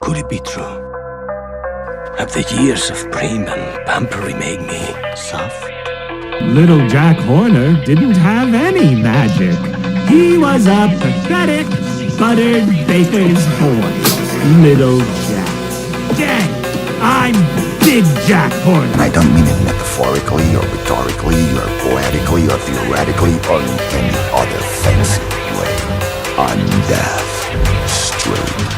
Could it be true? Have the years of preen and pampering made me soft? Little Jack Horner didn't have any magic. He was a pathetic, buttered baker's boy. Little Jack. Dang, I'm Big Jack Horner. And I don't mean it metaphorically or rhetorically or poetically or theoretically or in any other fancy way. I'm deaf, straight,